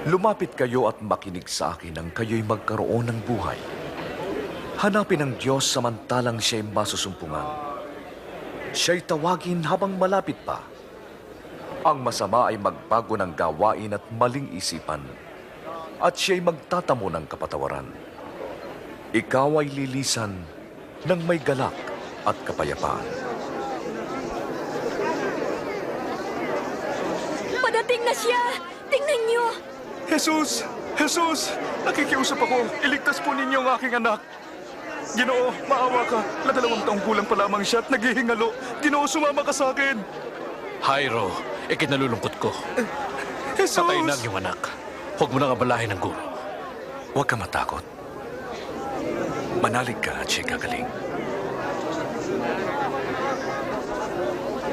Lumapit kayo at makinig sa akin nang kayo'y magkaroon ng buhay. Hanapin ang Diyos samantalang siya'y masusumpungan. Siya'y tawagin habang malapit pa. Ang masama ay magbago ng gawain at maling isipan, at siya'y magtatamo ng kapatawaran. Ikaw ay lilisan ng may galak at kapayapaan. Padating na siya! Tingnan niyo! Jesus! Jesus! Nakikiusap ako. Iligtas po ninyo ang aking anak. Ginoo, maawa ka. 2 taong gulang pa lamang siya at naghihingalo. Ginoo, sumama ka sa akin. Jairo, ikinalulungkot ko. Jesus! Patay na ang iyong anak. Huwag mo nang abalahin ng guro. Huwag ka matakot. Manalig ka at siya'y gagaling.